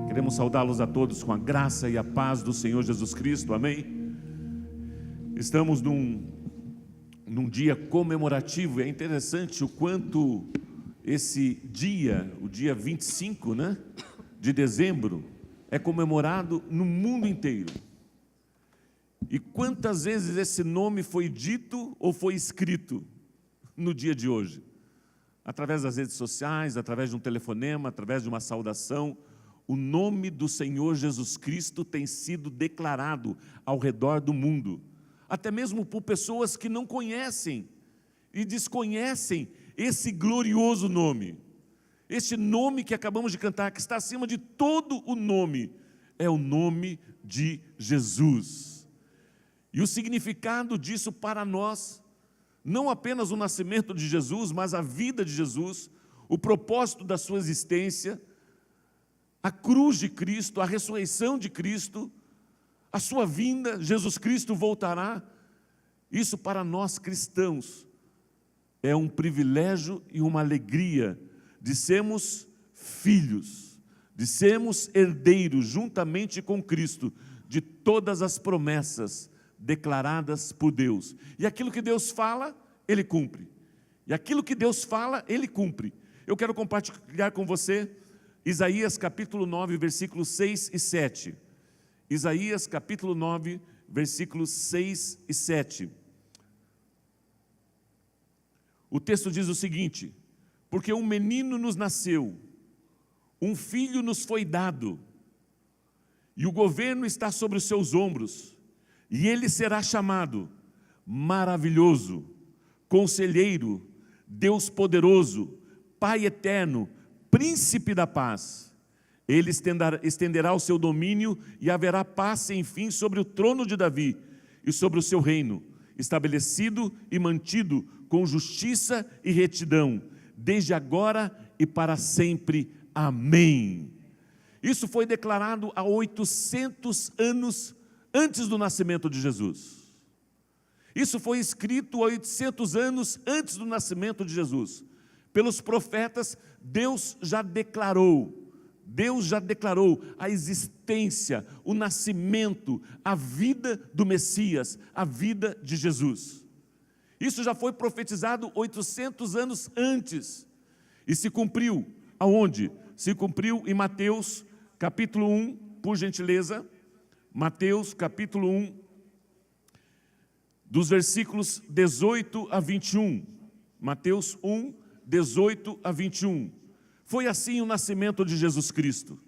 Queremos saudá-los a todos com a graça e a paz do Senhor Jesus Cristo, amém? Estamos num dia comemorativo, e é interessante o quanto esse dia, o dia 25, de dezembro, é comemorado no mundo inteiro. E quantas vezes esse nome foi dito ou foi escrito no dia de hoje? Através das redes sociais, através de um telefonema, através de uma saudação, o nome do Senhor Jesus Cristo tem sido declarado ao redor do mundo, até mesmo por pessoas que não conhecem e desconhecem esse glorioso nome. Este nome que acabamos de cantar, que está acima de todo o nome, é o nome de Jesus. E o significado disso para nós, não apenas o nascimento de Jesus, mas a vida de Jesus, o propósito da sua existência, a cruz de Cristo, a ressurreição de Cristo, a sua vinda, Jesus Cristo voltará. Isso para nós cristãos é um privilégio e uma alegria de sermos filhos, de sermos herdeiros juntamente com Cristo de todas as promessas declaradas por Deus. E aquilo que Deus fala, Ele cumpre. E aquilo que Deus fala, Ele cumpre. Eu quero compartilhar com você Isaías capítulo 9, versículos 6 e 7. Isaías capítulo 9, versículos 6 e 7. O texto diz o seguinte: porque um menino nos nasceu, um filho nos foi dado, e o governo está sobre os seus ombros, e ele será chamado Maravilhoso, Conselheiro, Deus Poderoso, Pai Eterno, Príncipe da Paz. Ele estenderá o seu domínio e haverá paz sem fim sobre o trono de Davi e sobre o seu reino, estabelecido e mantido com justiça e retidão, desde agora e para sempre. Amém. Isso foi declarado há 800 anos antes do nascimento de Jesus. Isso foi escrito há 800 anos antes do nascimento de Jesus. Pelos profetas, Deus já declarou a existência, o nascimento, a vida do Messias, a vida de Jesus. Isso já foi profetizado 800 anos antes. E se cumpriu aonde? Se cumpriu em Mateus capítulo 1, por gentileza. Mateus capítulo 1, dos versículos 18 a 21. Mateus 1, 18 a 21. Foi assim o nascimento de Jesus Cristo.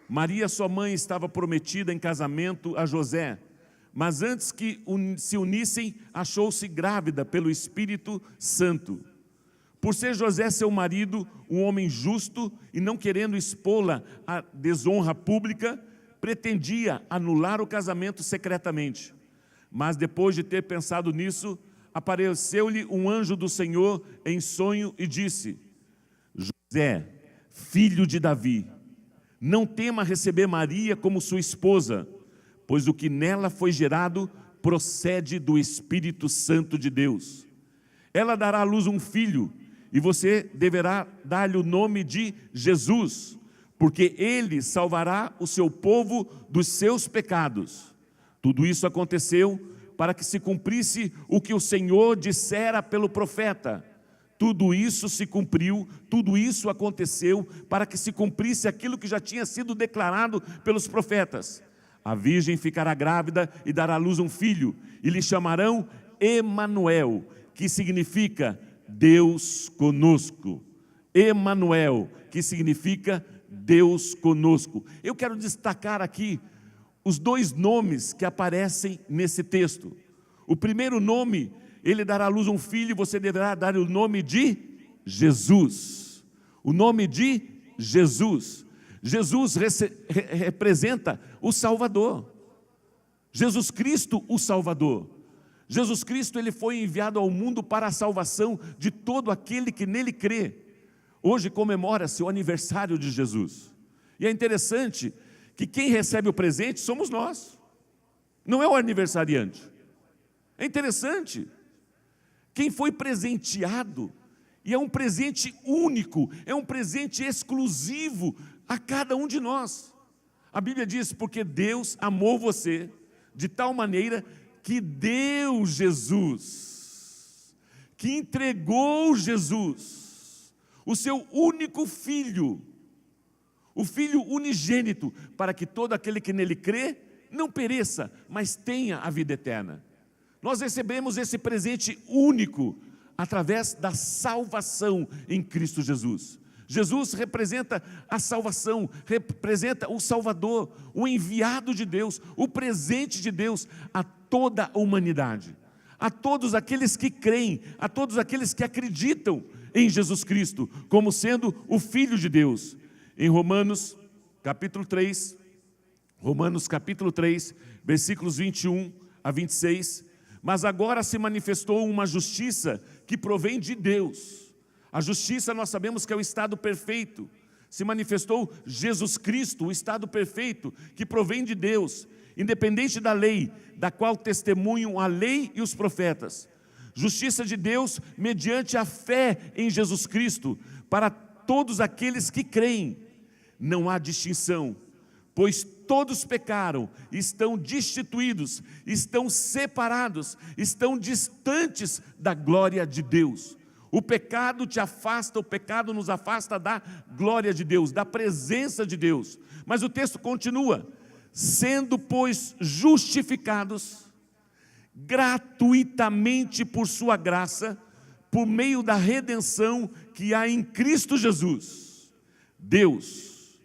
Maria, sua mãe, estava prometida em casamento a José, mas antes que se unissem, achou-se grávida pelo Espírito Santo. Por ser José seu marido, um homem justo, e não querendo expô-la à desonra pública, pretendia anular o casamento secretamente. Mas depois de ter pensado nisso, apareceu-lhe um anjo do Senhor em sonho e disse: José, filho de Davi, não tema receber Maria como sua esposa, pois o que nela foi gerado procede do Espírito Santo de Deus. Ela dará à luz um filho, e você deverá dar-lhe o nome de Jesus, porque ele salvará o seu povo dos seus pecados. Tudo isso aconteceu para que se cumprisse o que o Senhor dissera pelo profeta. Tudo isso se cumpriu, tudo isso aconteceu para que se cumprisse aquilo que já tinha sido declarado pelos profetas. A virgem ficará grávida e dará à luz um filho, e lhe chamarão Emanuel, que significa Deus conosco. Emanuel, que significa Deus conosco. Eu quero destacar aqui os dois nomes que aparecem nesse texto. O primeiro nome, ele dará à luz um filho, e você deverá dar o nome de Jesus. O nome de Jesus. Jesus representa o Salvador. Jesus Cristo, o Salvador. Jesus Cristo, ele foi enviado ao mundo para a salvação de todo aquele que nele crê. Hoje comemora-se o aniversário de Jesus. E é interessante que quem recebe o presente somos nós. Não é o aniversariante. É interessante. Quem foi presenteado, e é um presente único, é um presente exclusivo a cada um de nós. A Bíblia diz, porque Deus amou você de tal maneira que deu Jesus, que entregou Jesus, o seu único filho, o Filho unigênito, para que todo aquele que nele crê não pereça, mas tenha a vida eterna. Nós recebemos esse presente único através da salvação em Cristo Jesus. Jesus representa a salvação, representa o Salvador, o enviado de Deus, o presente de Deus a toda a humanidade, a todos aqueles que creem, a todos aqueles que acreditam em Jesus Cristo, como sendo o Filho de Deus. Em Romanos capítulo 3, versículos 21 a 26, mas agora se manifestou uma justiça que provém de Deus. A justiça nós sabemos que é o estado perfeito. Se manifestou Jesus Cristo, o estado perfeito que provém de Deus, independente da lei, da qual testemunham a lei e os profetas. Justiça de Deus mediante a fé em Jesus Cristo, para todos aqueles que creem. Não há distinção, pois todos pecaram, estão destituídos, estão separados, estão distantes da glória de Deus. O pecado te afasta, o pecado nos afasta da glória de Deus, da presença de Deus. Mas o texto continua, sendo, pois, justificados gratuitamente por sua graça, por meio da redenção que há em Cristo Jesus. Deus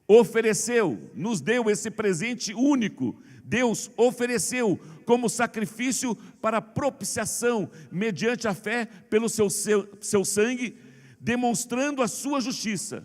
ofereceu, nos deu esse presente único. Deus ofereceu como sacrifício para propiciação, mediante a fé, pelo seu sangue, demonstrando a sua justiça.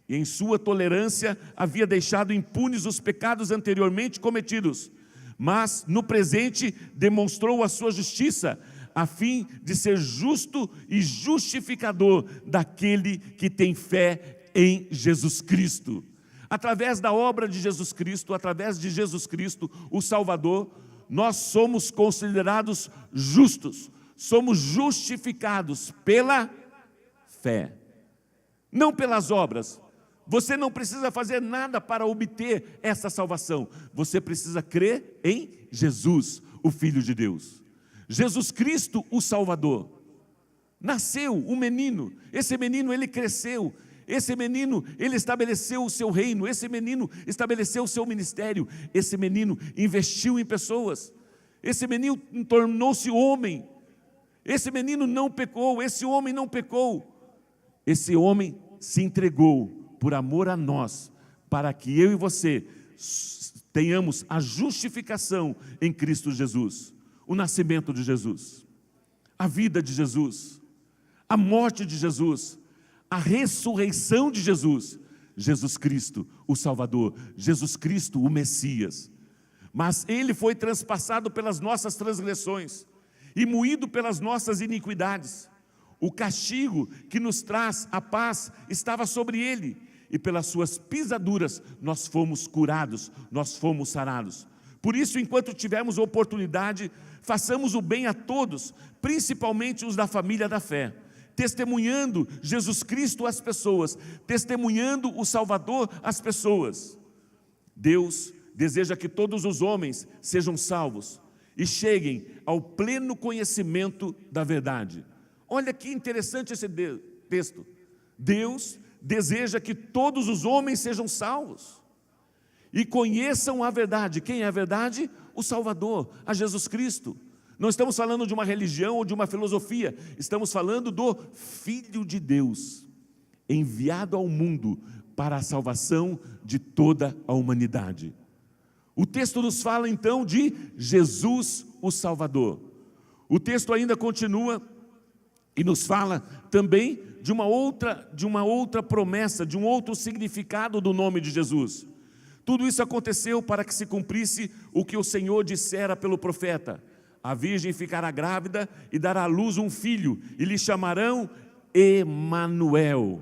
E em sua tolerância havia deixado impunes os pecados anteriormente cometidos, mas no presente demonstrou a sua justiça, a fim de ser justo e justificador daquele que tem fé em Jesus Cristo. Através da obra de Jesus Cristo, através de Jesus Cristo, o Salvador, nós somos considerados justos, somos justificados pela fé, não pelas obras. Você não precisa fazer nada para obter essa salvação, você precisa crer em Jesus, o Filho de Deus. Jesus Cristo, o Salvador. Nasceu um menino, esse menino ele cresceu, esse menino, ele estabeleceu o seu reino, esse menino estabeleceu o seu ministério, esse menino investiu em pessoas, esse menino tornou-se homem, esse menino não pecou, esse homem não pecou, esse homem se entregou por amor a nós, para que eu e você tenhamos a justificação em Cristo Jesus, o nascimento de Jesus, a vida de Jesus, a morte de Jesus, a ressurreição de Jesus, Jesus Cristo, o Salvador, Jesus Cristo, o Messias. Mas Ele foi transpassado pelas nossas transgressões e moído pelas nossas iniquidades. O castigo que nos traz a paz estava sobre Ele, e pelas suas pisaduras nós fomos curados, nós fomos sarados. Por isso, enquanto tivermos oportunidade, façamos o bem a todos, principalmente os da família da fé, testemunhando Jesus Cristo às pessoas, testemunhando o Salvador às pessoas. Deus deseja que todos os homens sejam salvos e cheguem ao pleno conhecimento da verdade. Olha que interessante esse texto. Deus deseja que todos os homens sejam salvos e conheçam a verdade. Quem é a verdade? O Salvador, a Jesus Cristo. Não estamos falando de uma religião ou de uma filosofia, estamos falando do Filho de Deus, enviado ao mundo para a salvação de toda a humanidade. O texto nos fala então de Jesus, o Salvador. O texto ainda continua e nos fala também de uma outra promessa, de um outro significado do nome de Jesus. Tudo isso aconteceu para que se cumprisse o que o Senhor dissera pelo profeta: a virgem ficará grávida e dará à luz um filho, e lhe chamarão Emanuel.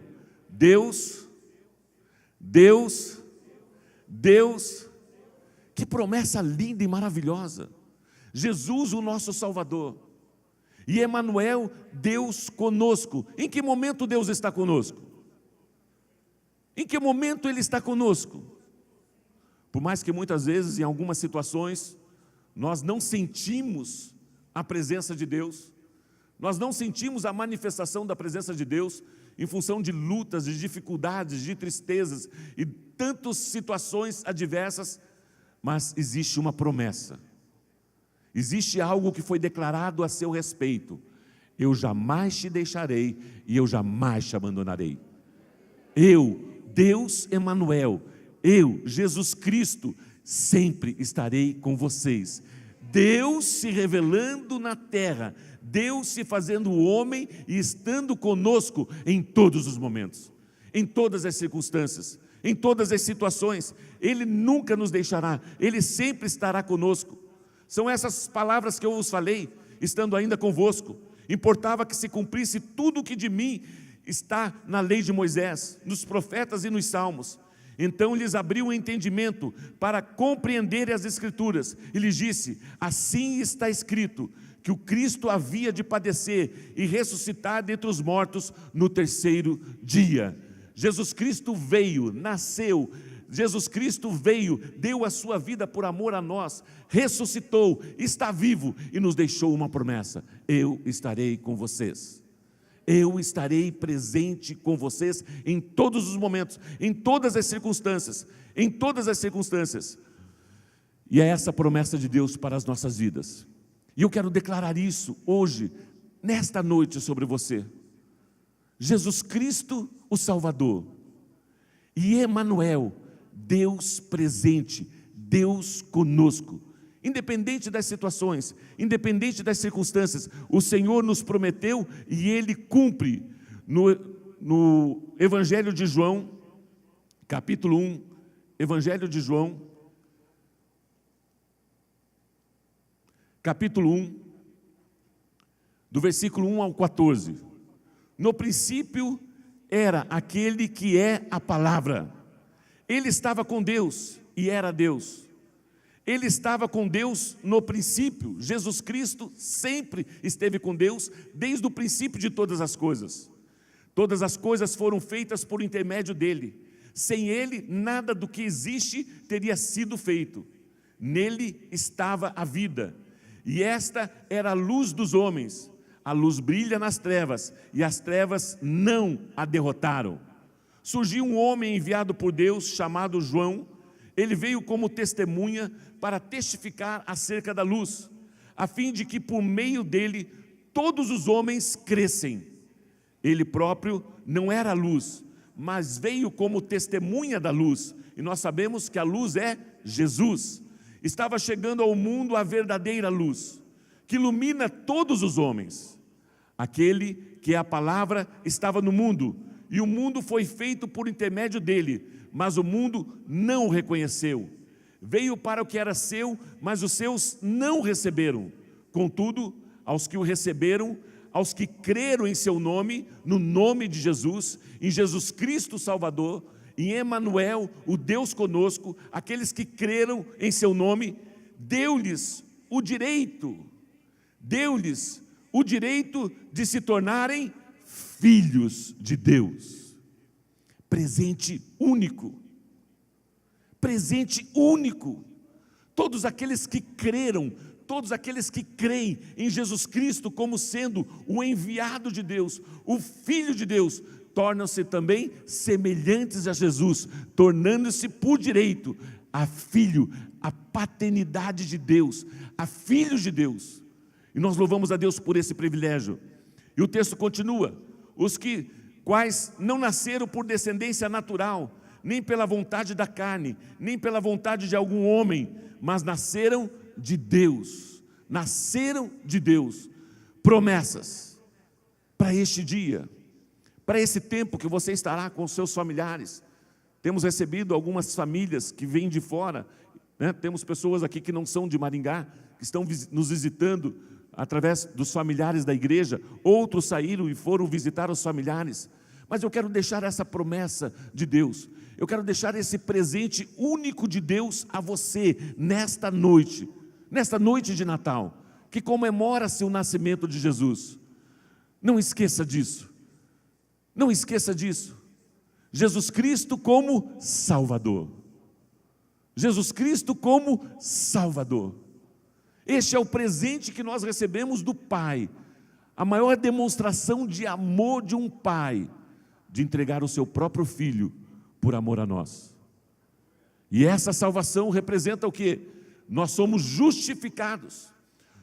Deus. Que promessa linda e maravilhosa. Jesus, o nosso Salvador. E Emanuel, Deus conosco. Em que momento Deus está conosco? Em que momento Ele está conosco? Por mais que muitas vezes, em algumas situações, nós não sentimos a presença de Deus, nós não sentimos a manifestação da presença de Deus, em função de lutas, de dificuldades, de tristezas e tantas situações adversas, mas existe uma promessa, existe algo que foi declarado a seu respeito: eu jamais te deixarei e eu jamais te abandonarei. Eu, Deus Emanuel, eu, Jesus Cristo, sempre estarei com vocês. Deus se revelando na terra, Deus se fazendo homem e estando conosco em todos os momentos, em todas as circunstâncias, em todas as situações. Ele nunca nos deixará, Ele sempre estará conosco. São essas palavras que eu vos falei, estando ainda convosco. Importava que se cumprisse tudo o que de mim está na lei de Moisés, nos profetas e nos salmos. Então lhes abriu o entendimento para compreenderem as Escrituras, e lhes disse: assim está escrito, que o Cristo havia de padecer e ressuscitar dentre os mortos no terceiro dia. Jesus Cristo veio, nasceu, Jesus Cristo veio, deu a sua vida por amor a nós, ressuscitou, está vivo e nos deixou uma promessa: eu estarei com vocês. Eu estarei presente com vocês em todos os momentos, em todas as circunstâncias, em todas as circunstâncias. E é essa a promessa de Deus para as nossas vidas. E eu quero declarar isso hoje, nesta noite, sobre você. Jesus Cristo, o Salvador, e Emanuel, Deus presente, Deus conosco. Independente das situações, independente das circunstâncias, o Senhor nos prometeu e Ele cumpre. No Evangelho de João, capítulo 1, Evangelho de João, capítulo 1, do versículo 1 ao 14. No princípio era aquele que é a palavra. Ele estava com Deus e era Deus. Ele estava com Deus no princípio. Jesus Cristo sempre esteve com Deus desde o princípio de todas as coisas. Todas as coisas foram feitas por intermédio dele. Sem ele, nada do que existe teria sido feito. Nele estava a vida, e esta era a luz dos homens. A luz brilha nas trevas, e as trevas não a derrotaram. Surgiu um homem enviado por Deus, chamado João. Ele veio como testemunha para testificar acerca da luz, a fim de que por meio dele todos os homens crescem. Ele próprio não era a luz, mas veio como testemunha da luz, e nós sabemos que a luz é Jesus. Estava chegando ao mundo a verdadeira luz, que ilumina todos os homens. Aquele que é a palavra estava no mundo, e o mundo foi feito por intermédio dele, mas o mundo não o reconheceu. Veio para o que era seu, mas os seus não receberam. Contudo, aos que o receberam, aos que creram em seu nome, no nome de Jesus, em Jesus Cristo Salvador, em Emanuel, o Deus conosco, aqueles que creram em seu nome, deu-lhes o direito de se tornarem filhos de Deus. Presente único, todos aqueles que creram, todos aqueles que creem em Jesus Cristo como sendo o enviado de Deus, o Filho de Deus, tornam-se também semelhantes a Jesus, tornando-se por direito a filho, a paternidade de Deus, a filhos de Deus. E nós louvamos a Deus por esse privilégio. E o texto continua: os quais não nasceram por descendência natural, nem pela vontade da carne, nem pela vontade de algum homem, mas nasceram de Deus. Nasceram de Deus. Promessas para este dia, para esse tempo que você estará com seus familiares. Temos recebido algumas famílias que vêm de fora, né? Temos pessoas aqui que não são de Maringá, que estão nos visitando através dos familiares da igreja. Outros saíram e foram visitar os familiares. Mas eu quero deixar essa promessa de Deus, eu quero deixar esse presente único de Deus a você nesta noite de Natal, que comemora-se o nascimento de Jesus. Não esqueça disso, não esqueça disso. Jesus Cristo como Salvador, Jesus Cristo como Salvador. Este é o presente que nós recebemos do Pai, a maior demonstração de amor de um pai, de entregar o seu próprio filho por amor a nós. E essa salvação representa o quê? Nós somos justificados,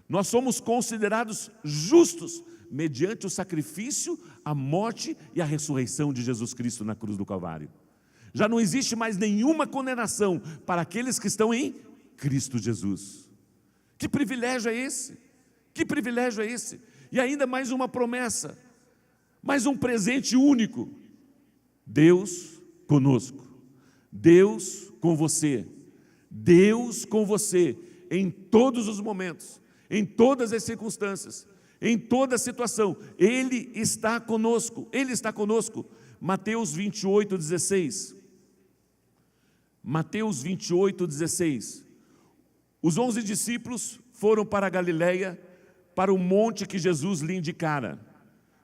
nós somos considerados justos, mediante o sacrifício, a morte e a ressurreição de Jesus Cristo na cruz do Calvário. Já não existe mais nenhuma condenação para aqueles que estão em Cristo Jesus. Que privilégio é esse? Que privilégio é esse? E ainda mais uma promessa, mais um presente único. Deus conosco, Deus com você, Deus com você em todos os momentos, em todas as circunstâncias, em toda situação. Ele está conosco, Ele está conosco. Mateus 28, 16. Mateus 28, 16. Os 11 discípulos foram para a Galileia, para o monte que Jesus lhe indicara.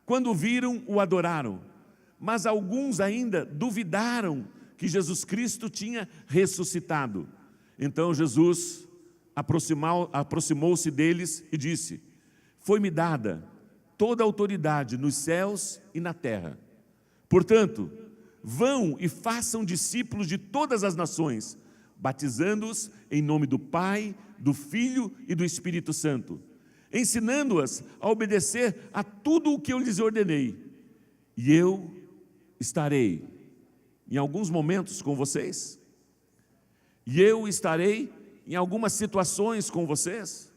Quando viram, o adoraram, mas alguns ainda duvidaram que Jesus Cristo tinha ressuscitado. Então Jesus aproximou-se deles e disse: foi-me dada toda a autoridade nos céus e na terra. Portanto, vão e façam discípulos de todas as nações, batizando-os em nome do Pai, do Filho e do Espírito Santo, ensinando-as a obedecer a tudo o que eu lhes ordenei. E eu estarei em alguns momentos com vocês, e eu estarei em algumas situações com vocês,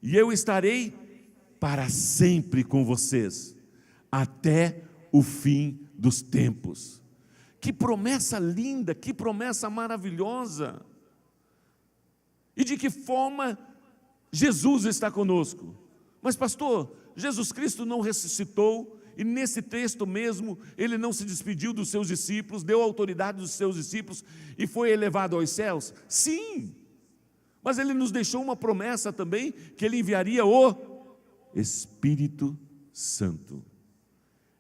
e eu estarei para sempre com vocês, até o fim dos tempos. Que promessa linda, que promessa maravilhosa! E de que forma Jesus está conosco? Mas pastor, Jesus Cristo não ressuscitou, e nesse texto mesmo, Ele não se despediu dos seus discípulos, deu autoridade dos seus discípulos e foi elevado aos céus? Sim, mas Ele nos deixou uma promessa também, que Ele enviaria o Espírito Santo.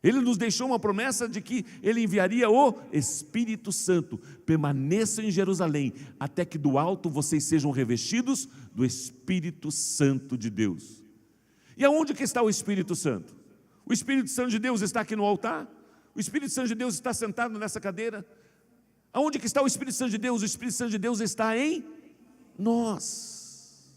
Ele nos deixou uma promessa de que Ele enviaria o Espírito Santo. Permaneçam em Jerusalém, até que do alto vocês sejam revestidos do Espírito Santo de Deus. E aonde que está o Espírito Santo? O Espírito Santo de Deus está aqui no altar? O Espírito Santo de Deus está sentado nessa cadeira? Aonde que está o Espírito Santo de Deus? O Espírito Santo de Deus está em nós.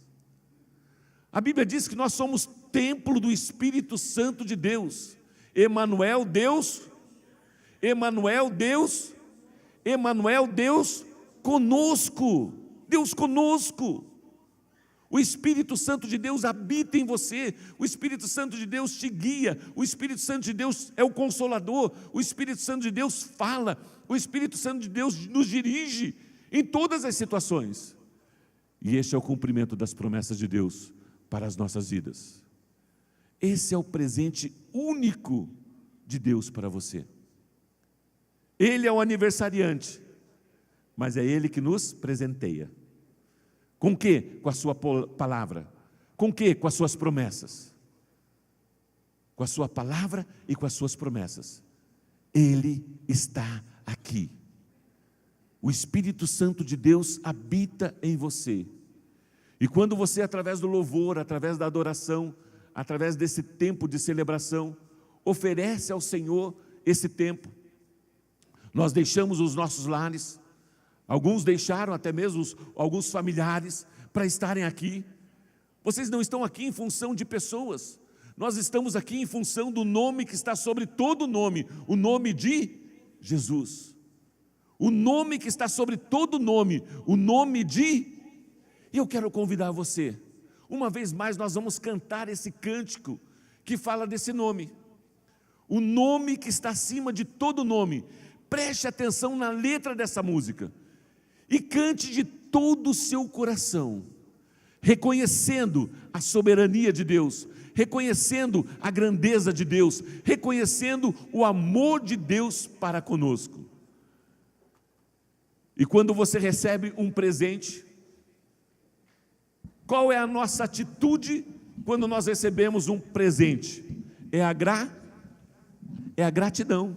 A Bíblia diz que nós somos templo do Espírito Santo de Deus. Emanuel, Deus, Emanuel, Deus, Emanuel, Deus conosco, Deus conosco. O Espírito Santo de Deus habita em você, o Espírito Santo de Deus te guia, o Espírito Santo de Deus é o Consolador, o Espírito Santo de Deus fala, o Espírito Santo de Deus nos dirige em todas as situações. E este é o cumprimento das promessas de Deus para as nossas vidas. Esse é o presente único de Deus para você. Ele é o aniversariante, mas é Ele que nos presenteia. Com o quê? Com a sua palavra. Com o quê? Com as suas promessas. Com a sua palavra e com as suas promessas. Ele está aqui. O Espírito Santo de Deus habita em você. E quando você, através do louvor, através da adoração, através desse tempo de celebração, oferece ao Senhor esse tempo, nós deixamos os nossos lares, alguns deixaram até mesmo alguns familiares para estarem aqui. Vocês não estão aqui em função de pessoas, nós estamos aqui em função do nome que está sobre todo nome, o nome de Jesus. O nome que está sobre todo nome, o nome de... E eu quero convidar você, uma vez mais nós vamos cantar esse cântico que fala desse nome. O nome que está acima de todo nome. Preste atenção na letra dessa música e cante de todo o seu coração, reconhecendo a soberania de Deus, reconhecendo a grandeza de Deus, reconhecendo o amor de Deus para conosco. E quando você recebe um presente, qual é a nossa atitude quando nós recebemos um presente? É a gratidão.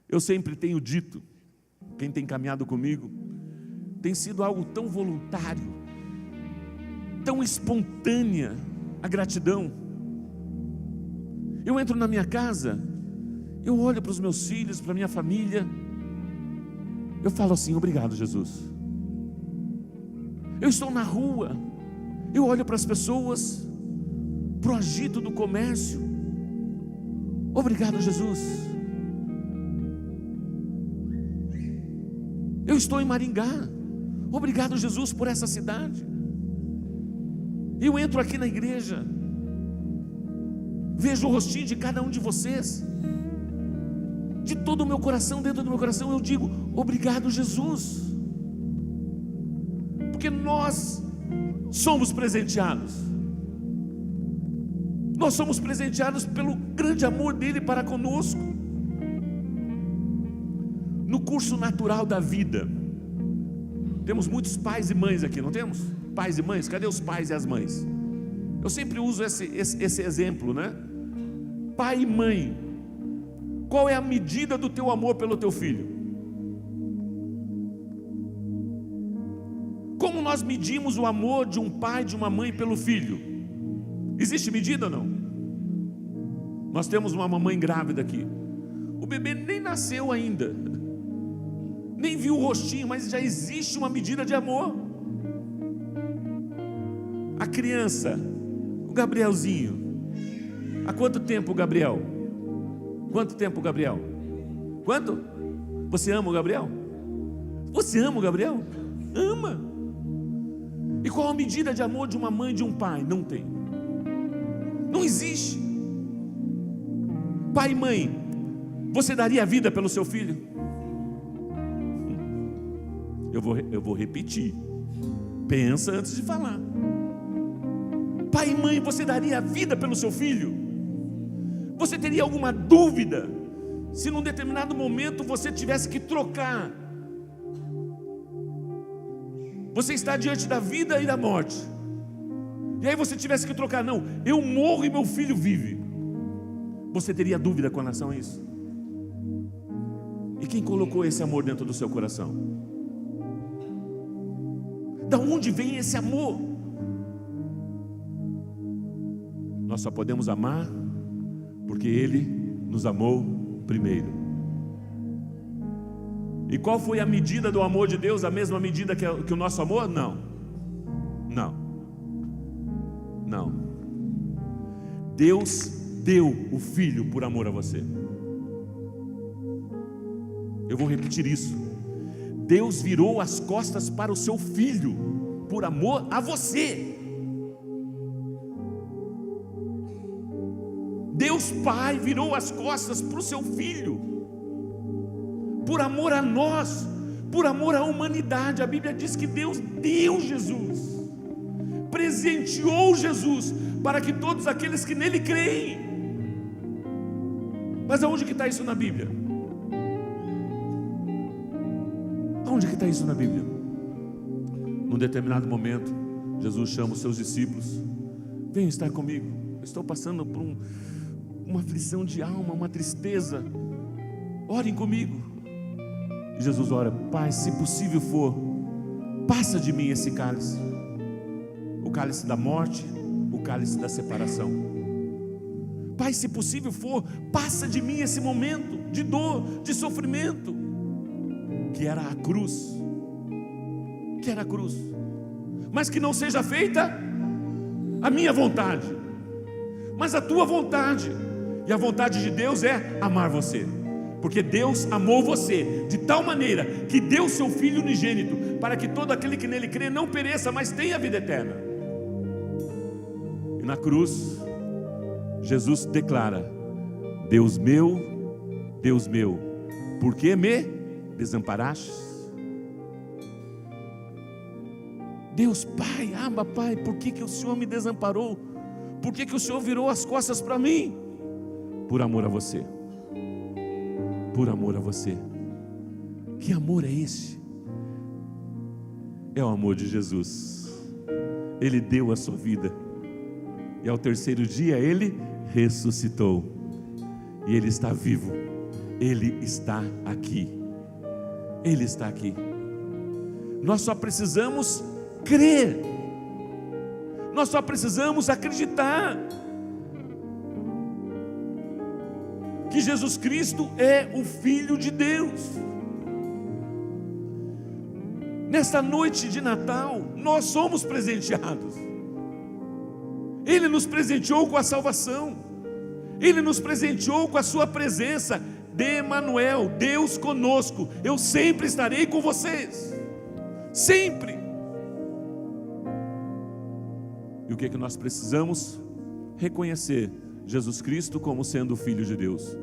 Eu sempre tenho dito quem tem caminhado comigo, tem sido algo tão voluntário, tão espontânea a gratidão. Eu entro na minha casa, eu olho para os meus filhos, para a minha família, eu falo assim: obrigado, Jesus. Eu estou na rua, eu olho para as pessoas, para o agito do comércio, obrigado, Jesus. Eu estou em Maringá, obrigado, Jesus, por essa cidade. Eu entro aqui na igreja, vejo o rostinho de cada um de vocês, de todo o meu coração, dentro do meu coração eu digo: obrigado, Jesus, porque nós somos presenteados. Nós somos presenteados pelo grande amor dele para conosco. No curso natural da vida, temos muitos pais e mães aqui, não temos? Pais e mães, cadê os pais e as mães? Eu sempre uso esse exemplo, né? Pai e mãe, qual é a medida do teu amor pelo teu filho? Como nós medimos o amor de um pai e de uma mãe pelo filho? Existe medida ou não? Nós temos uma mamãe grávida aqui, o bebê nem nasceu ainda, nem viu o rostinho, mas já existe uma medida de amor. A criança, o Gabrielzinho, há quanto tempo o Gabriel? Quanto tempo o Gabriel? Quanto? Você ama o Gabriel? Você ama o Gabriel? Ama. E qual a medida de amor de uma mãe e de um pai? Não tem. Não existe. Pai e mãe, você daria a vida pelo seu filho? Eu vou repetir. Pensa antes de falar. Pai e mãe, você daria a vida pelo seu filho? Você teria alguma dúvida se num determinado momento você tivesse que trocar? Você está diante da vida e da morte, e aí você tivesse que trocar: não, eu morro e meu filho vive. Você teria dúvida com relação a isso? E quem colocou esse amor dentro do seu coração? Da onde vem esse amor? Nós só podemos amar porque Ele nos amou primeiro. E qual foi a medida do amor de Deus? A mesma medida que o nosso amor? Não. Não. Não. Deus deu o Filho por amor a você. Eu vou repetir isso. Deus virou as costas para o seu Filho por amor a você. Deus Pai virou as costas para o seu Filho por amor a nós, por amor à humanidade. A Bíblia diz que Deus deu Jesus, presenteou Jesus, para que todos aqueles que nele creem. Mas aonde que está isso na Bíblia? Aonde que está isso na Bíblia? Num determinado momento, Jesus chama os seus discípulos: venham estar comigo, eu estou passando por uma aflição de alma, uma tristeza, orem comigo. E Jesus ora: Pai, se possível for, passa de mim esse cálice, o cálice da morte, o cálice da separação. Pai, se possível for, passa de mim esse momento de dor, de sofrimento, que era a cruz, mas que não seja feita a minha vontade, mas a tua vontade. E a vontade de Deus é amar você, porque Deus amou você de tal maneira que deu seu Filho unigênito, para que todo aquele que nele crê não pereça, mas tenha vida eterna. E na cruz, Jesus declara: Deus meu, por que me desamparastes? Deus Pai, Abba Pai, por que o Senhor me desamparou? Por que o Senhor virou as costas para mim? Por amor a você. Por amor a você. Que amor é esse? É o amor de Jesus. Ele deu a sua vida, e ao terceiro dia Ele ressuscitou, e Ele está vivo, Ele está aqui. Ele está aqui. Nós só precisamos crer. Nós só precisamos acreditar que Jesus Cristo é o Filho de Deus. Nesta noite de Natal, nós somos presenteados. Ele nos presenteou com a salvação. Ele nos presenteou com a sua presença de Emanuel, Deus conosco. Eu sempre estarei com vocês. Sempre. E o que é que nós precisamos? Reconhecer Jesus Cristo como sendo o Filho de Deus.